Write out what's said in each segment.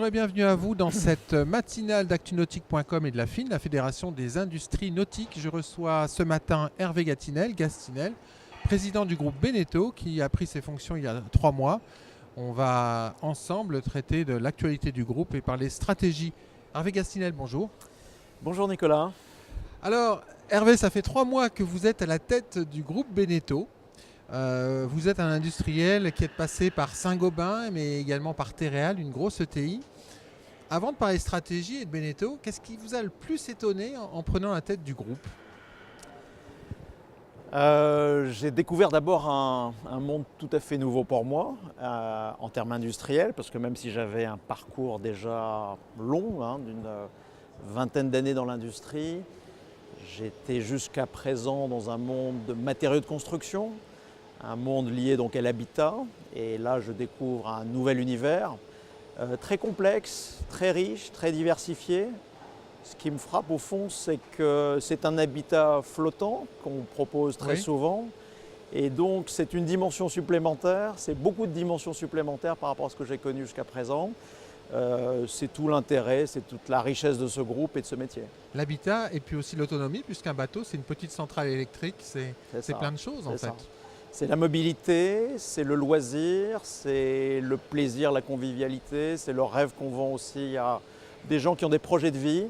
et bienvenue à vous dans cette matinale d'actunautique.com et de la FIN, la Fédération des industries nautiques. Je reçois ce matin Hervé Gastinel, président du groupe Beneteau, qui a pris ses fonctions il y a 3 mois. On va ensemble traiter de l'actualité du groupe et parler stratégie. Hervé Gastinel, bonjour. Bonjour Nicolas. Alors Hervé, ça fait 3 mois que vous êtes à la tête du groupe Beneteau. Vous êtes un industriel qui est passé par Saint-Gobain, mais également par Terreal, une grosse ETI. Avant de parler stratégie et de Beneteau, qu'est-ce qui vous a le plus étonné en prenant la tête du groupe ? J'ai découvert d'abord un monde tout à fait nouveau pour moi en termes industriels, parce que même si j'avais un parcours déjà long, d'une vingtaine d'années dans l'industrie, j'étais jusqu'à présent dans un monde de matériaux de construction, un monde lié donc à l'habitat, et là je découvre un nouvel univers très complexe, très riche, très diversifié. Ce qui me frappe au fond, c'est que c'est un habitat flottant qu'on propose très souvent, et donc c'est une dimension supplémentaire, c'est beaucoup de dimensions supplémentaires par rapport à ce que j'ai connu jusqu'à présent. C'est tout l'intérêt, c'est toute la richesse de ce groupe et de ce métier. L'habitat et puis aussi l'autonomie, puisqu'un bateau c'est une petite centrale électrique, c'est plein de choses en fait. C'est la mobilité, c'est le loisir, c'est le plaisir, la convivialité, c'est le rêve qu'on vend aussi à des gens qui ont des projets de vie.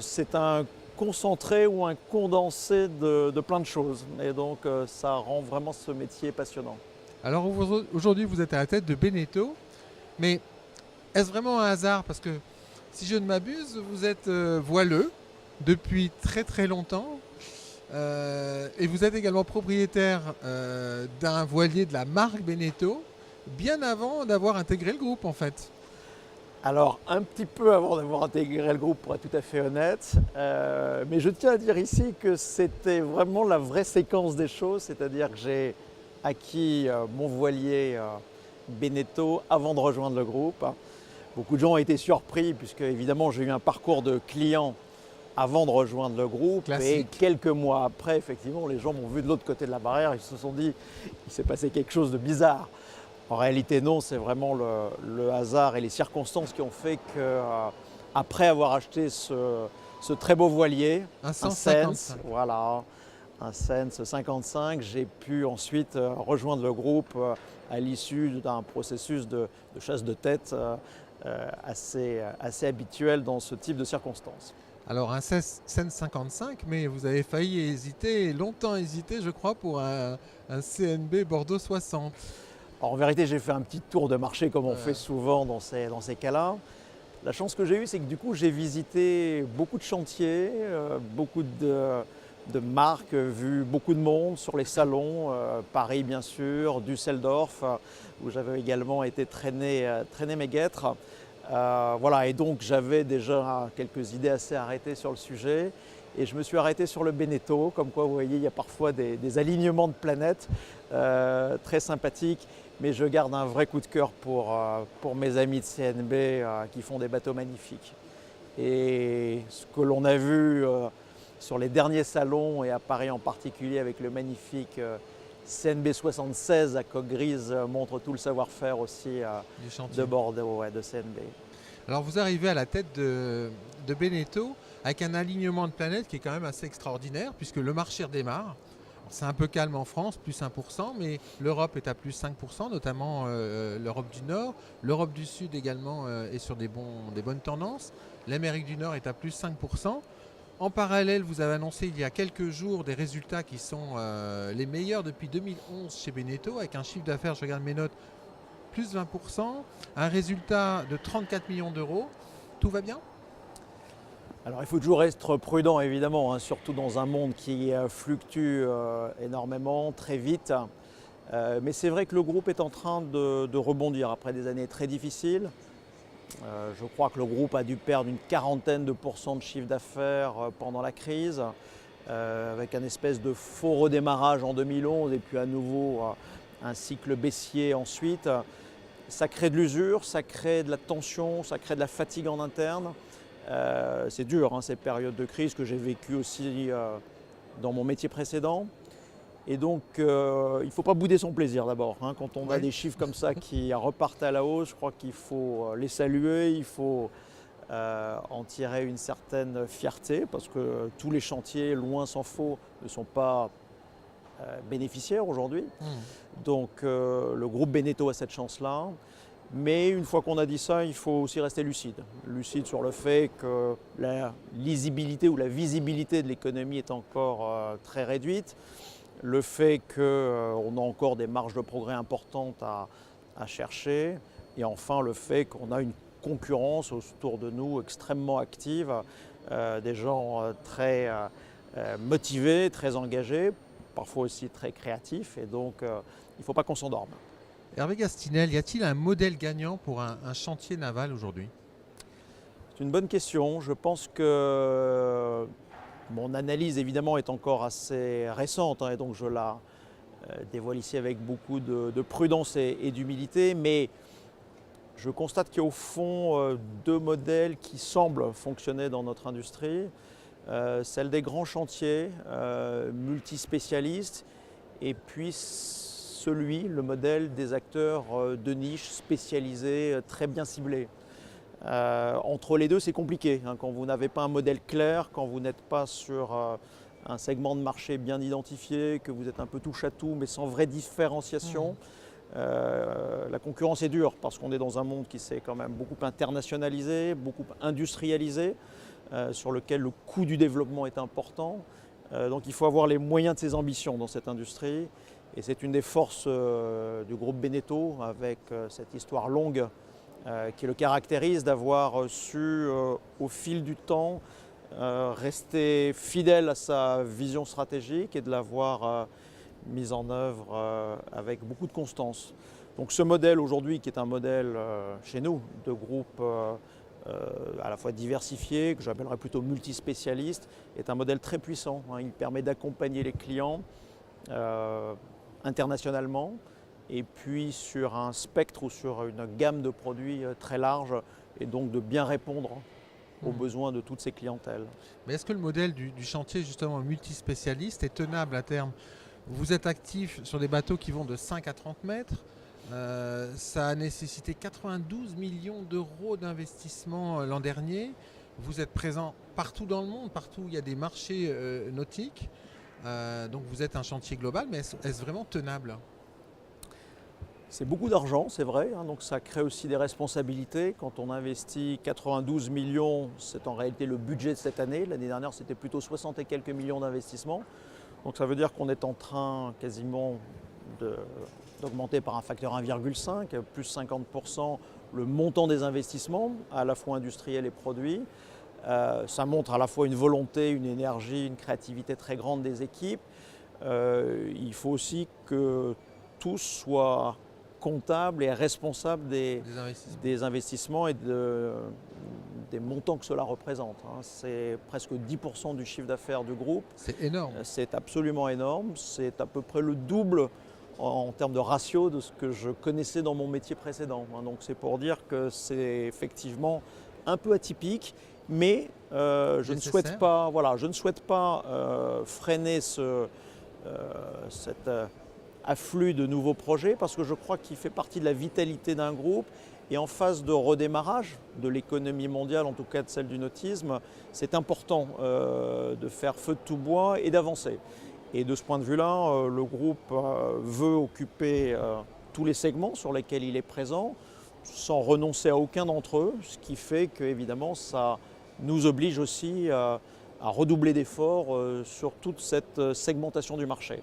C'est un concentré ou un condensé de plein de choses, et donc ça rend vraiment ce métier passionnant. Alors aujourd'hui vous êtes à la tête de Beneteau, mais est-ce vraiment un hasard? Parce que si je ne m'abuse, vous êtes voileux depuis très très longtemps et vous êtes également propriétaire d'un voilier de la marque Beneteau bien avant d'avoir intégré le groupe en fait. Alors un petit peu avant d'avoir intégré le groupe pour être tout à fait honnête, mais je tiens à dire ici que c'était vraiment la vraie séquence des choses, c'est-à-dire que j'ai acquis mon voilier Beneteau avant de rejoindre le groupe. Beaucoup de gens ont été surpris puisque évidemment j'ai eu un parcours de client avant de rejoindre le groupe. Classique. Et quelques mois après, effectivement, les gens m'ont vu de l'autre côté de la barrière, ils se sont dit il s'est passé quelque chose de bizarre. En réalité non, c'est vraiment le hasard et les circonstances qui ont fait qu'après avoir acheté ce très beau voilier, un Sense, voilà, un Sense 55, j'ai pu ensuite rejoindre le groupe à l'issue d'un processus de chasse de tête assez habituel dans ce type de circonstances. Alors un Sense 55, mais vous avez failli hésiter, longtemps hésité je crois, pour un CNB Bordeaux 60. Alors, en vérité, j'ai fait un petit tour de marché comme on fait souvent dans ces cas-là. La chance que j'ai eue, c'est que du coup, j'ai visité beaucoup de chantiers, beaucoup de marques, vu beaucoup de monde sur les salons, Paris bien sûr, Düsseldorf, où j'avais également été traîner mes guêtres. Voilà, et donc j'avais déjà quelques idées assez arrêtées sur le sujet. Et je me suis arrêté sur le Beneteau, comme quoi vous voyez, il y a parfois des alignements de planètes très sympathiques. Mais je garde un vrai coup de cœur pour mes amis de CNB qui font des bateaux magnifiques. Et ce que l'on a vu sur les derniers salons, et à Paris en particulier avec le magnifique CNB 76 à coque grise, montre tout le savoir-faire aussi de Bordeaux, de CNB. Alors vous arrivez à la tête de Beneteau avec un alignement de planètes qui est quand même assez extraordinaire, puisque le marché redémarre. C'est un peu calme en France, plus 1%, mais l'Europe est à plus 5%, notamment l'Europe du Nord. L'Europe du Sud également est sur des bonnes tendances. L'Amérique du Nord est à plus 5%. En parallèle, vous avez annoncé il y a quelques jours des résultats qui sont les meilleurs depuis 2011 chez Beneteau, avec un chiffre d'affaires, je regarde mes notes, plus 20%, un résultat de 34 millions d'euros. Tout va bien ? Alors il faut toujours être prudent évidemment, surtout dans un monde qui fluctue énormément, très vite. Mais c'est vrai que le groupe est en train de rebondir après des années très difficiles. Je crois que le groupe a dû perdre une quarantaine de pourcents de chiffre d'affaires pendant la crise, avec un espèce de faux redémarrage en 2011 et puis à nouveau un cycle baissier ensuite. Ça crée de l'usure, ça crée de la tension, ça crée de la fatigue en interne. C'est dur, ces périodes de crise que j'ai vécues aussi dans mon métier précédent. Et donc, il ne faut pas bouder son plaisir d'abord. Quand on a Oui. des chiffres comme ça qui repartent à la hausse, je crois qu'il faut les saluer, il faut en tirer une certaine fierté, parce que tous les chantiers, loin s'en faut, ne sont pas bénéficiaires aujourd'hui. Donc, le groupe Beneteau a cette chance-là. Mais une fois qu'on a dit ça, il faut aussi rester lucide. Lucide sur le fait que la lisibilité ou la visibilité de l'économie est encore très réduite. Le fait qu'on a encore des marges de progrès importantes à chercher. Et enfin, le fait qu'on a une concurrence autour de nous extrêmement active, des gens très motivés, très engagés, parfois aussi très créatifs. Et donc, il ne faut pas qu'on s'endorme. Hervé Gastinel, y a-t-il un modèle gagnant pour un chantier naval aujourd'hui? C'est une bonne question. Je pense que mon analyse, évidemment, est encore assez récente, et donc je la dévoile ici avec beaucoup de prudence et d'humilité. Mais je constate qu'il y a au fond deux modèles qui semblent fonctionner dans notre industrie. Celle des grands chantiers multispécialistes, et puis le modèle des acteurs de niche spécialisés, très bien ciblés. Entre les deux, c'est compliqué. Quand vous n'avez pas un modèle clair, quand vous n'êtes pas sur un segment de marché bien identifié, que vous êtes un peu touche à tout, mais sans vraie différenciation, la concurrence est dure, parce qu'on est dans un monde qui s'est quand même beaucoup internationalisé, beaucoup industrialisé, sur lequel le coût du développement est important. Donc il faut avoir les moyens de ses ambitions dans cette industrie. Et c'est une des forces du groupe Beneteau, avec cette histoire longue qui le caractérise, d'avoir su, au fil du temps, rester fidèle à sa vision stratégique et de l'avoir mise en œuvre avec beaucoup de constance. Donc ce modèle aujourd'hui, qui est un modèle chez nous, de groupe à la fois diversifié, que j'appellerais plutôt multispécialiste, est un modèle très puissant. Il permet d'accompagner les clients internationalement, et puis sur un spectre ou sur une gamme de produits très large, et donc de bien répondre aux besoins de toutes ces clientèles. Mais est-ce que le modèle du chantier justement multispécialiste est tenable à terme? Vous êtes actif sur des bateaux qui vont de 5 à 30 mètres. Ça a nécessité 92 millions d'euros d'investissement l'an dernier. Vous êtes présent partout dans le monde, partout où il y a des marchés nautiques. Donc vous êtes un chantier global, mais est-ce vraiment tenable? C'est beaucoup d'argent, c'est vrai, donc ça crée aussi des responsabilités. Quand on investit 92 millions, c'est en réalité le budget de cette année. L'année dernière, c'était plutôt 60 et quelques millions d'investissements. Donc ça veut dire qu'on est en train quasiment d'augmenter par un facteur 1,5, plus 50% le montant des investissements, à la fois industriels et produits. Ça montre à la fois une volonté, une énergie, une créativité très grande des équipes. Il faut aussi que tous soient comptables et responsables des investissements et des montants que cela représente. C'est presque 10% du chiffre d'affaires du groupe. C'est énorme. C'est absolument énorme. C'est à peu près le double en termes de ratio de ce que je connaissais dans mon métier précédent. Donc c'est pour dire que c'est effectivement un peu atypique, mais je ne souhaite pas freiner cet afflux de nouveaux projets, parce que je crois qu'il fait partie de la vitalité d'un groupe. Et en phase de redémarrage de l'économie mondiale, en tout cas de celle du nautisme, c'est important de faire feu de tout bois et d'avancer. Et de ce point de vue-là, le groupe veut occuper tous les segments sur lesquels il est présent, sans renoncer à aucun d'entre eux, ce qui fait qu'évidemment ça nous oblige aussi à redoubler d'efforts sur toute cette segmentation du marché.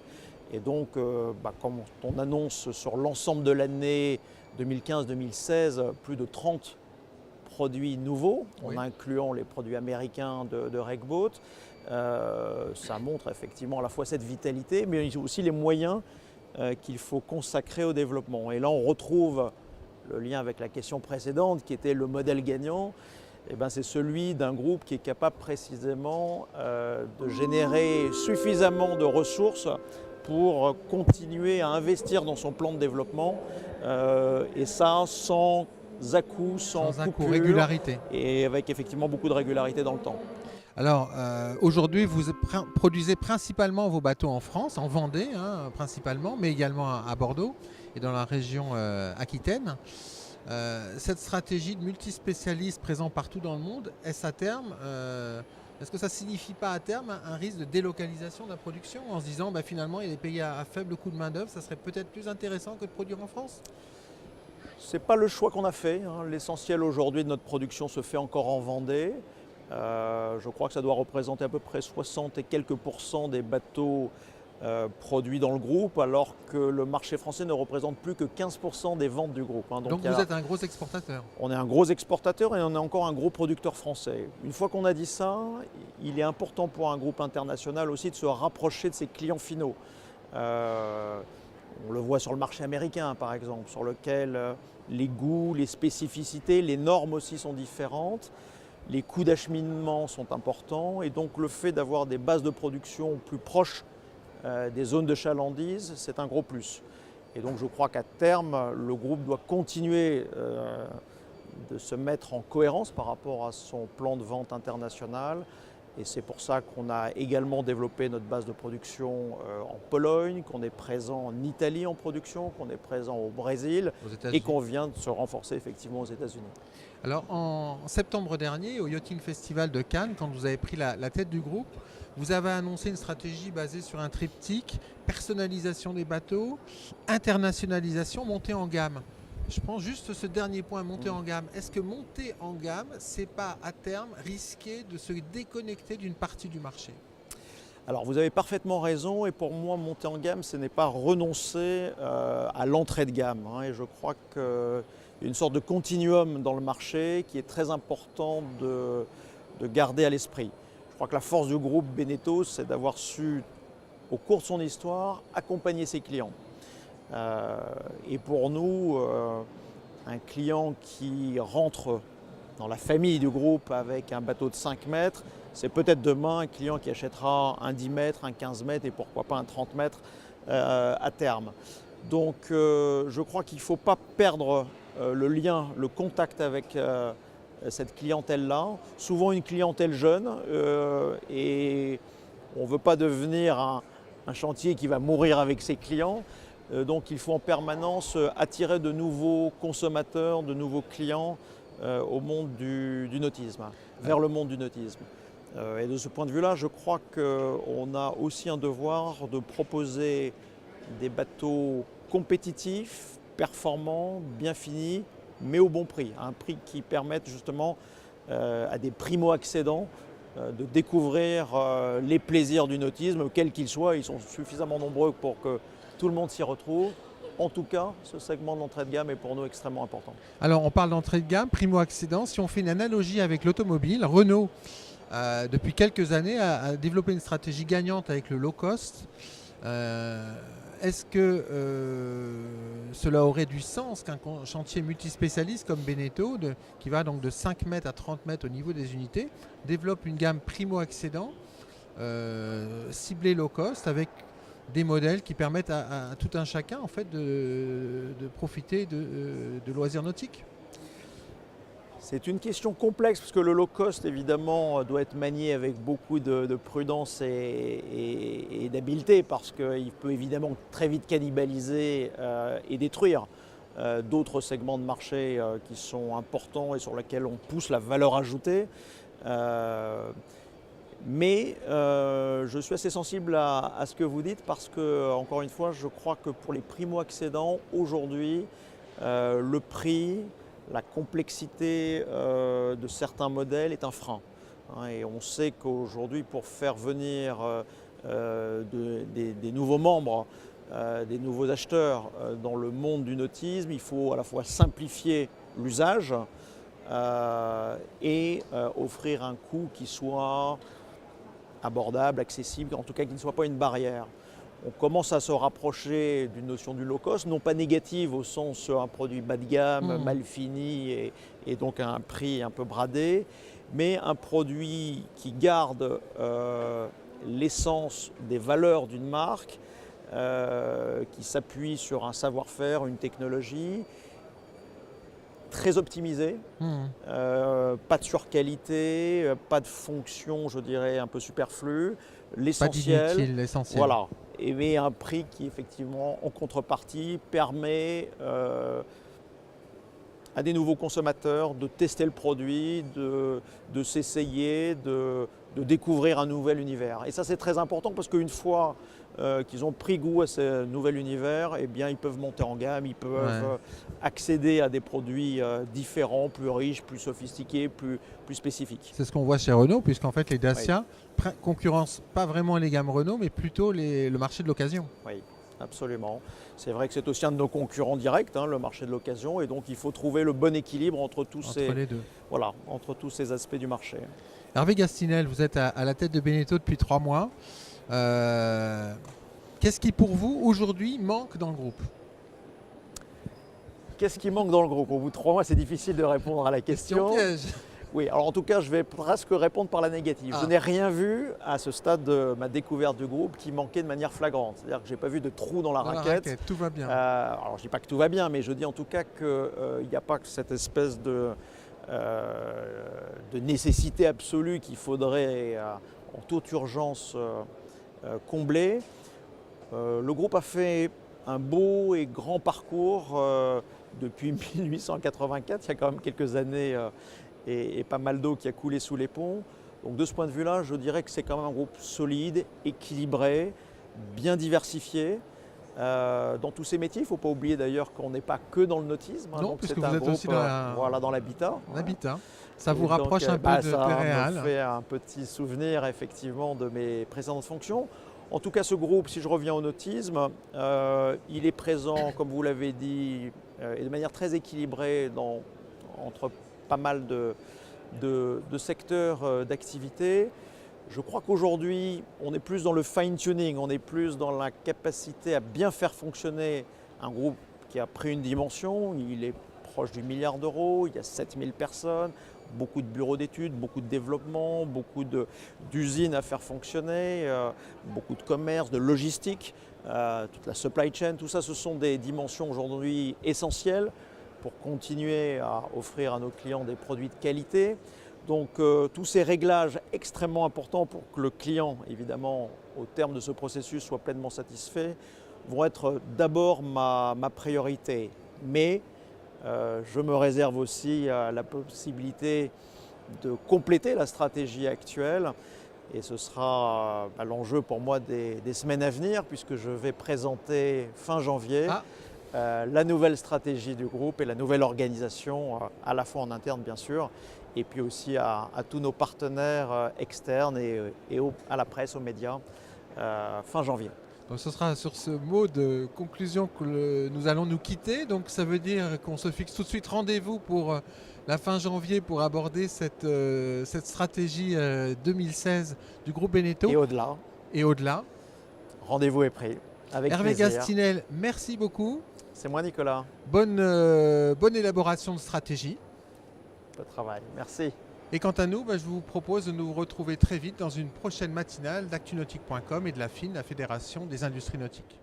Et donc, quand on annonce sur l'ensemble de l'année 2015-2016 plus de 30 produits nouveaux, en incluant les produits américains de Regboat, ça montre effectivement à la fois cette vitalité, mais aussi les moyens qu'il faut consacrer au développement. Et là, on retrouve le lien avec la question précédente, qui était le modèle gagnant. C'est celui d'un groupe qui est capable précisément de générer suffisamment de ressources pour continuer à investir dans son plan de développement, et ça sans à-coups, sans coupure, régularité. et avec effectivement beaucoup de régularité dans le temps. Alors aujourd'hui, vous produisez principalement vos bateaux en France, en Vendée principalement, mais également à Bordeaux et dans la région Aquitaine. Cette stratégie de multispécialistes présents partout dans le monde, est-ce que ça ne signifie pas à terme un risque de délocalisation de la production en se disant finalement il y a des pays à faible coût de main-d'œuvre, ça serait peut-être plus intéressant que de produire en France? Ce n'est pas le choix qu'on a fait. L'essentiel aujourd'hui de notre production se fait encore en Vendée. Je crois que ça doit représenter à peu près 60 et quelques % des bateaux produits dans le groupe, alors que le marché français ne représente plus que 15 % des ventes du groupe. Donc vous êtes un gros exportateur? On est un gros exportateur et on est encore un gros producteur français. Une fois qu'on a dit ça, il est important pour un groupe international aussi de se rapprocher de ses clients finaux. On le voit sur le marché américain par exemple, sur lequel les goûts, les spécificités, les normes aussi sont différentes. Les coûts d'acheminement sont importants et donc le fait d'avoir des bases de production plus proches des zones de chalandise, c'est un gros plus. Et donc je crois qu'à terme, le groupe doit continuer de se mettre en cohérence par rapport à son plan de vente international. Et c'est pour ça qu'on a également développé notre base de production en Pologne, qu'on est présent en Italie en production, qu'on est présent au Brésil et qu'on vient de se renforcer effectivement aux États-Unis. Alors en septembre dernier, au Yachting Festival de Cannes, quand vous avez pris la tête du groupe, vous avez annoncé une stratégie basée sur un triptyque, personnalisation des bateaux, internationalisation, montée en gamme. Je prends juste ce dernier point, monter en gamme. Est-ce que monter en gamme, c'est pas à terme risquer de se déconnecter d'une partie du marché? Alors vous avez parfaitement raison et pour moi monter en gamme ce n'est pas renoncer à l'entrée de gamme. Et je crois qu'il y a une sorte de continuum dans le marché qui est très important de garder à l'esprit. Je crois que la force du groupe Beneteau, c'est d'avoir su, au cours de son histoire, accompagner ses clients. Et pour nous, un client qui rentre dans la famille du groupe avec un bateau de 5 mètres, c'est peut-être demain un client qui achètera un 10 mètres, un 15 mètres et pourquoi pas un 30 mètres à terme. Donc je crois qu'il ne faut pas perdre le lien, le contact avec cette clientèle-là. Souvent une clientèle jeune et on ne veut pas devenir un chantier qui va mourir avec ses clients. Donc il faut en permanence attirer de nouveaux consommateurs, de nouveaux clients au monde du nautisme, vers le monde du nautisme. Et de ce point de vue-là, je crois qu'on a aussi un devoir de proposer des bateaux compétitifs, performants, bien finis, mais au bon prix. Un prix qui permette justement à des primo-accédants de découvrir les plaisirs du nautisme, quels qu'ils soient. Ils sont suffisamment nombreux pour que tout le monde s'y retrouve. En tout cas, ce segment de l'entrée de gamme est pour nous extrêmement important. Alors on parle d'entrée de gamme, primo-accédant. Si on fait une analogie avec l'automobile, Renault, depuis quelques années, a développé une stratégie gagnante avec le low cost. Est-ce que cela aurait du sens qu'un chantier multispécialiste comme Beneteau, qui va donc de 5 mètres à 30 mètres au niveau des unités, développe une gamme primo-accédant, ciblée low cost, avec des modèles qui permettent à tout un chacun en fait, de profiter de loisirs nautiques? C'est une question complexe parce que le low cost évidemment doit être manié avec beaucoup de prudence et d'habileté parce qu'il peut évidemment très vite cannibaliser et détruire d'autres segments de marché qui sont importants et sur lesquels on pousse la valeur ajoutée. Mais je suis assez sensible à ce que vous dites parce que, encore une fois, je crois que pour les primo-accédants, aujourd'hui, le prix, la complexité de certains modèles est un frein. Et on sait qu'aujourd'hui, pour faire venir des nouveaux membres, des nouveaux acheteurs dans le monde du nautisme, il faut à la fois simplifier l'usage et offrir un coût qui soit abordable, accessible, en tout cas qui ne soit pas une barrière. On commence à se rapprocher d'une notion du low cost, non pas négative au sens un produit bas de gamme, mal fini et donc à un prix un peu bradé, mais un produit qui garde l'essence des valeurs d'une marque, qui s'appuie sur un savoir-faire, une technologie, très optimisé, pas de surqualité, pas de fonction, je dirais, un peu superflue. Pas L'essentiel, d'inutile, l'essentiel. voilà, et mais un prix qui effectivement en contrepartie permet à des nouveaux consommateurs de tester le produit, de s'essayer, de découvrir un nouvel univers. Et ça c'est très important parce qu'une fois qu'ils ont pris goût à ce nouvel univers, eh bien, ils peuvent monter en gamme, ils peuvent accéder à des produits différents, plus riches, plus sophistiqués, plus spécifiques. C'est ce qu'on voit chez Renault, puisqu'en fait les Dacia concurrencent pas vraiment les gammes Renault, mais plutôt le marché de l'occasion. Oui, absolument. C'est vrai que c'est aussi un de nos concurrents directs, le marché de l'occasion, et donc il faut trouver le bon équilibre entre les deux. Voilà, entre tous ces aspects du marché. Hervé Gastinel, vous êtes à la tête de Beneteau depuis 3 mois. Qu'est-ce qui pour vous aujourd'hui manque dans le groupe? Qu'est-ce qui manque dans le groupe? Au bout de 3 mois, c'est difficile de répondre à la question. Oui, alors en tout cas, je vais presque répondre par la négative. Je n'ai rien vu à ce stade de ma découverte du groupe qui manquait de manière flagrante. C'est-à-dire que je n'ai pas vu de trou dans la raquette. Tout va bien. Alors je ne dis pas que tout va bien, mais je dis en tout cas qu'il n'y a pas que cette espèce de nécessité absolue qu'il faudrait en toute urgence combler. Le groupe a fait un beau et grand parcours depuis 1884, il y a quand même quelques années et pas mal d'eau qui a coulé sous les ponts. Donc de ce point de vue-là, je dirais que c'est quand même un groupe solide, équilibré, bien diversifié. Dans tous ces métiers, il ne faut pas oublier d'ailleurs qu'on n'est pas que dans le nautisme. Non, donc puisque c'est vous un êtes groupe aussi dans l'habitat. L'habitat. Ça vous rapproche un peu de Péréal. Ça me fait un petit souvenir effectivement de mes précédentes fonctions. En tout cas, ce groupe, si je reviens au nautisme, il est présent, comme vous l'avez dit, et de manière très équilibrée entre pas mal de secteurs d'activité. Je crois qu'aujourd'hui, on est plus dans le fine-tuning, on est plus dans la capacité à bien faire fonctionner un groupe qui a pris une dimension. Il est proche du milliard d'euros, il y a 7000 personnes, beaucoup de bureaux d'études, beaucoup de développement, beaucoup d'usines à faire fonctionner, beaucoup de commerce, de logistique, toute la supply chain, tout ça, ce sont des dimensions aujourd'hui essentielles pour continuer à offrir à nos clients des produits de qualité. Donc tous ces réglages extrêmement importants pour que le client, évidemment, au terme de ce processus, soit pleinement satisfait, vont être d'abord ma priorité. Mais je me réserve aussi la possibilité de compléter la stratégie actuelle. Et ce sera l'enjeu pour moi des semaines à venir, puisque je vais présenter fin janvier la nouvelle stratégie du groupe et la nouvelle organisation, à la fois en interne bien sûr, et puis aussi à tous nos partenaires externes et à la presse, aux médias, fin janvier. Donc ce sera sur ce mot de conclusion que nous allons nous quitter. Donc ça veut dire qu'on se fixe tout de suite rendez-vous pour la fin janvier pour aborder cette stratégie 2016 du groupe Beneteau. Et au-delà. Et au-delà. Rendez-vous est pris. Avec Hervé plaisir. Gastinel, merci beaucoup. C'est moi Nicolas. Bonne élaboration de stratégie. Bon travail. Merci. Et quant à nous, je vous propose de nous retrouver très vite dans une prochaine matinale d'actunautique.com et de la FIN, la Fédération des industries nautiques.